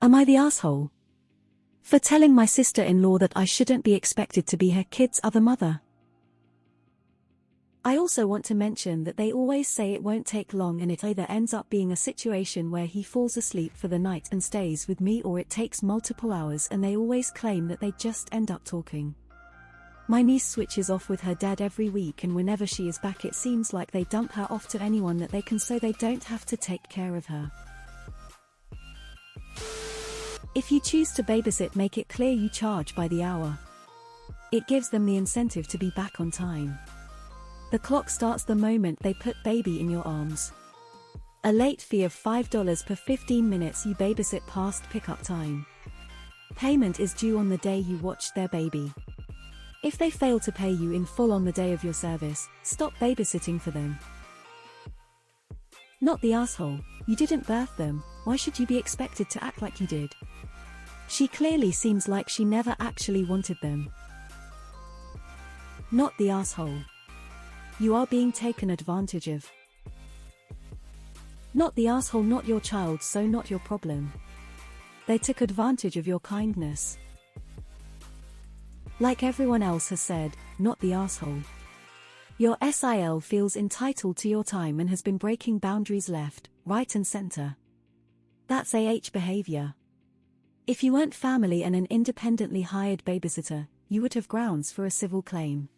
Am I the asshole for telling my sister-in-law that I shouldn't be expected to be her kid's other mother? I also want to mention that they always say it won't take long and it either ends up being a situation where he falls asleep for the night and stays with me, or it takes multiple hours, and they always claim that they just end up talking. My niece switches off with her dad every week, and whenever she is back it seems like they dump her off to anyone that they can so they don't have to take care of her. If you choose to babysit, make it clear you charge by the hour. It gives them the incentive to be back on time. The clock starts the moment they put baby in your arms. A late fee of $5 per 15 minutes you babysit past pickup time. Payment is due on the day you watch their baby. If they fail to pay you in full on the day of your service, stop babysitting for them. Not the asshole. You didn't birth them, why should you be expected to act like you did? She clearly seems like she never actually wanted them. Not the asshole. You are being taken advantage of. Not the asshole. Not your child, so not your problem. They took advantage of your kindness. Like everyone else has said, not the asshole. Your SIL feels entitled to your time and has been breaking boundaries left, right and center. That's behavior. If you weren't family and an independently hired babysitter, you would have grounds for a civil claim.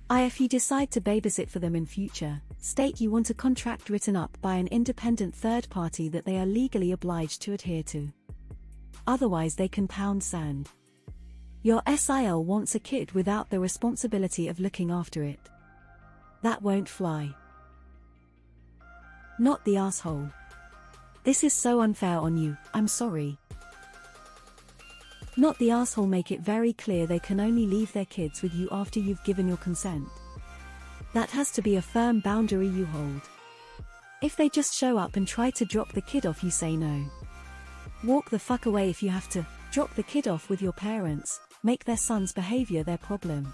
If you decide to babysit for them in future, state you want a contract written up by an independent third party that they are legally obliged to adhere to. Otherwise they can pound sand. Your SIL wants a kid without the responsibility of looking after it. That won't fly. Not the asshole. This is so unfair on you, I'm sorry. Not the asshole. Make it very clear they can only leave their kids with you after you've given your consent. That has to be a firm boundary you hold. If they just show up and try to drop the kid off, you say no. Walk the fuck away. If you have to drop the kid off with your parents, make their son's behavior their problem.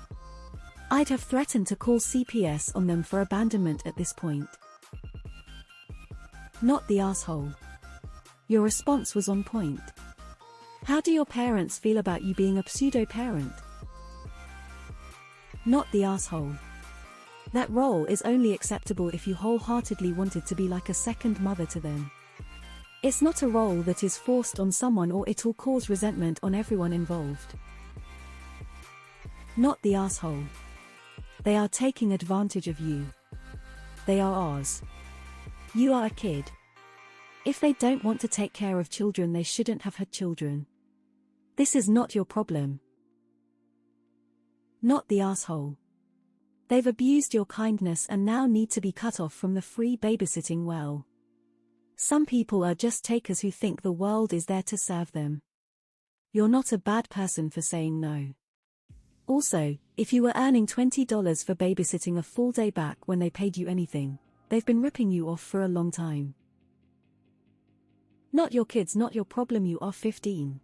I'd have threatened to call CPS on them for abandonment at this point. Not the asshole. Your response was on point. How do your parents feel about you being a pseudo-parent? Not the asshole. That role is only acceptable if you wholeheartedly wanted to be like a second mother to them. It's not a role that is forced on someone, or it'll cause resentment on everyone involved. Not the asshole. They are taking advantage of you. They are ours. You are a kid. If they don't want to take care of children, they shouldn't have had children. This is not your problem. Not the asshole. They've abused your kindness and now need to be cut off from the free babysitting well. Some people are just takers who think the world is there to serve them. You're not a bad person for saying no. Also, if you were earning $20 for babysitting a full day back when they paid you anything, they've been ripping you off for a long time. Not your kids. Not your problem. You are 15.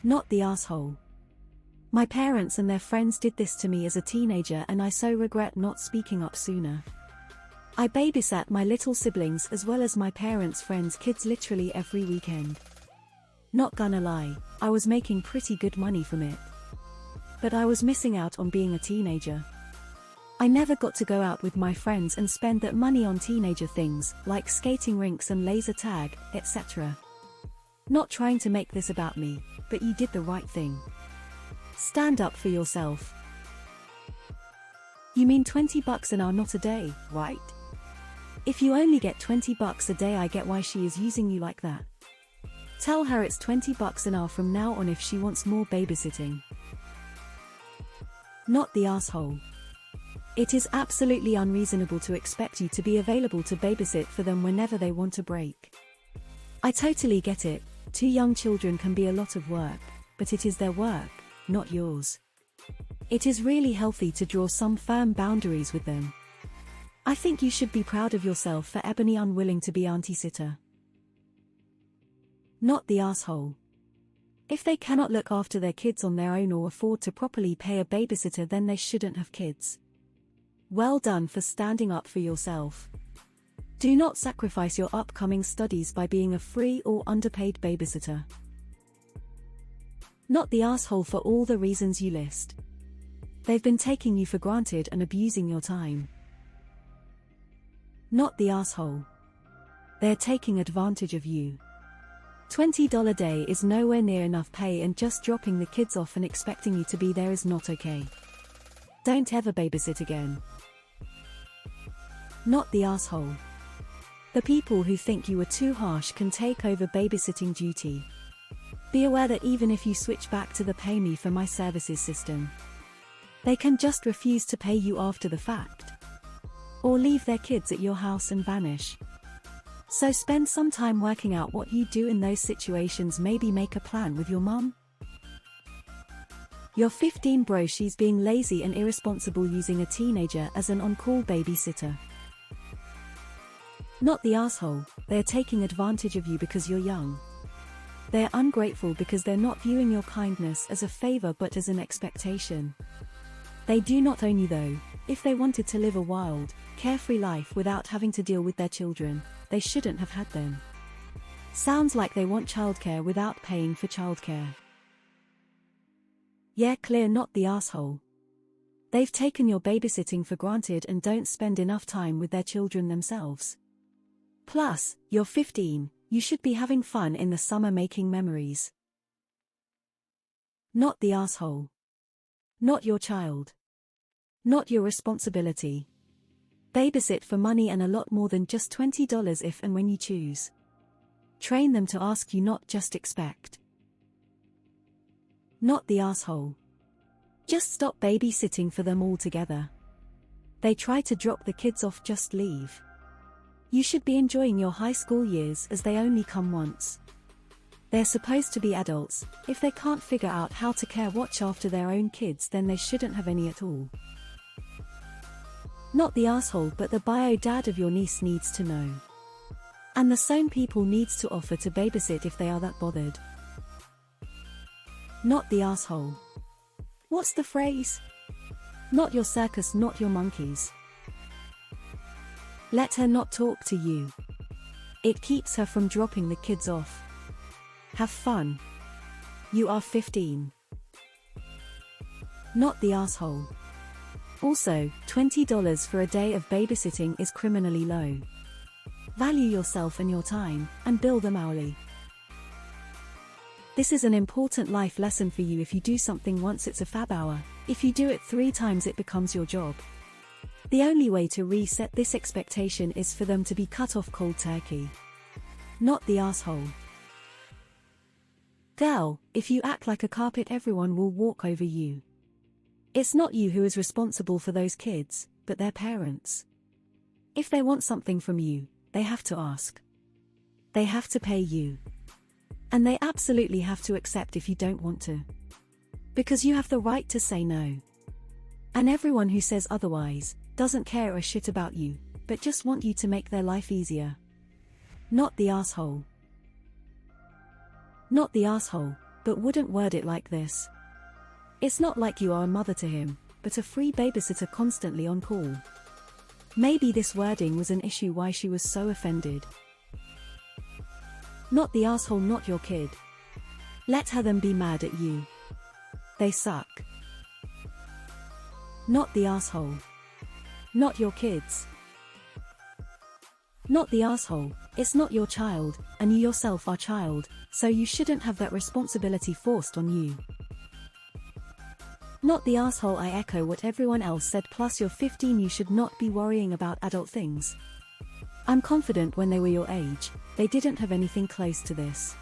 Not the asshole. My parents and their friends did this to me as a teenager and I so regret not speaking up sooner. I babysat my little siblings as well as my parents' friends' kids literally every weekend. Not gonna lie, I was making pretty good money from it. But I was missing out on being a teenager. I never got to go out with my friends and spend that money on teenager things, like skating rinks and laser tag, etc. Not trying to make this about me, but you did the right thing. Stand up for yourself. You mean $20 an hour, not a day, right? If you only get $20 a day, I get why she is using you like that. Tell her it's $20 an hour from now on if she wants more babysitting. Not the asshole. It is absolutely unreasonable to expect you to be available to babysit for them whenever they want a break. I totally get it, 2 young children can be a lot of work, but it is their work, not yours. It is really healthy to draw some firm boundaries with them. I think you should be proud of yourself for Ebony unwilling to be auntie sitter. Not the asshole. If they cannot look after their kids on their own or afford to properly pay a babysitter, then they shouldn't have kids. Well done for standing up for yourself. Do not sacrifice your upcoming studies by being a free or underpaid babysitter. Not the asshole for all the reasons you list. They've been taking you for granted and abusing your time. Not the asshole. They're taking advantage of you. $20 a day is nowhere near enough pay, and just dropping the kids off and expecting you to be there is not okay. Don't ever babysit again. Not the asshole. The people who think you were too harsh can take over babysitting duty. Be aware that even if you switch back to the pay me for my services system, they can just refuse to pay you after the fact, or leave their kids at your house and vanish. So spend some time working out what you do in those situations. Maybe make a plan with your mom. You're 15 bro, she's being lazy and irresponsible using a teenager as an on-call babysitter. Not the asshole. They're taking advantage of you because you're young. They're ungrateful because they're not viewing your kindness as a favor but as an expectation. They do not own you though. If they wanted to live a wild, carefree life without having to deal with their children, they shouldn't have had them. Sounds like they want childcare without paying for childcare. Yeah, clear. Not the asshole. They've taken your babysitting for granted and don't spend enough time with their children themselves. Plus, you're 15, you should be having fun in the summer making memories. Not the asshole. Not your child. Not your responsibility. Babysit for money and a lot more than just $20 if and when you choose. Train them to ask you, not just expect. Not the asshole. Just stop babysitting for them altogether. They try to drop the kids off, just leave. You should be enjoying your high school years as they only come once. They're supposed to be adults. If they can't figure out how to watch after their own kids, then they shouldn't have any at all. Not the asshole, but the bio dad of your niece needs to know. And the same people needs to offer to babysit if they are that bothered. Not the asshole. What's the phrase? Not your circus, not your monkeys. Let her not talk to you. It keeps her from dropping the kids off. Have fun. You are 15. Not the asshole. Also, $20 for a day of babysitting is criminally low. Value yourself and your time, and bill them hourly. This is an important life lesson for you. If you do something once, it's a fab hour. If you do it 3 times, it becomes your job. The only way to reset this expectation is for them to be cut off cold turkey. Not the asshole. Girl, if you act like a carpet, everyone will walk over you. It's not you who is responsible for those kids, but their parents. If they want something from you, they have to ask. They have to pay you. And they absolutely have to accept if you don't want to. Because you have the right to say no. And everyone who says otherwise doesn't care a shit about you, but just want you to make their life easier. Not the asshole. Not the asshole, but wouldn't word it like this. It's not like you are a mother to him, but a free babysitter constantly on call. Maybe this wording was an issue why she was so offended. Not the asshole, not your kid. Let her them be mad at you. They suck. Not the asshole. Not your kids. Not the asshole. It's not your child, and you yourself are child, so you shouldn't have that responsibility forced on you. Not the asshole. I echo what everyone else said, plus you're 15, you should not be worrying about adult things. I'm confident when they were your age, they didn't have anything close to this.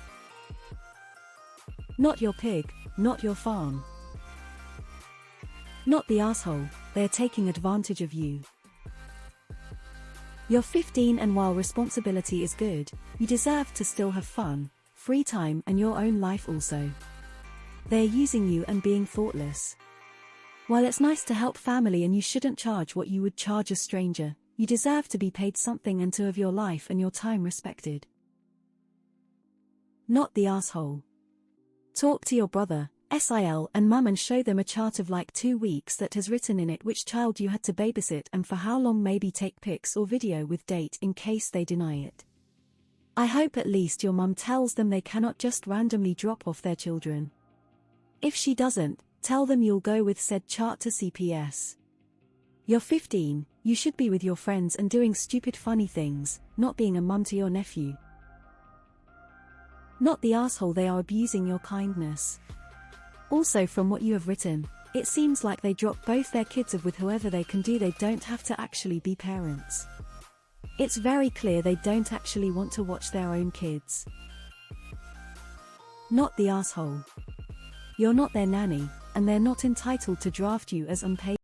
Not your pig, not your farm. Not the asshole, they're taking advantage of you. You're 15, and while responsibility is good, you deserve to still have fun, free time and your own life also. They're using you and being thoughtless. While it's nice to help family and you shouldn't charge what you would charge a stranger, you deserve to be paid something and to have your life and your time respected. Not the asshole. Talk to your brother, SIL and mum and show them a chart of like 2 weeks that has written in it which child you had to babysit and for how long, maybe take pics or video with date in case they deny it. I hope at least your mum tells them they cannot just randomly drop off their children. If she doesn't, tell them you'll go with said chart to CPS. You're 15, you should be with your friends and doing stupid funny things, not being a mum to your nephew. Not the asshole they are abusing your kindness. Also from what you have written, it seems like they drop both their kids with whoever they can do. They don't have to actually be parents. It's very clear they don't actually want to watch their own kids. Not the asshole. You're not their nanny, and they're not entitled to draft you as unpaid.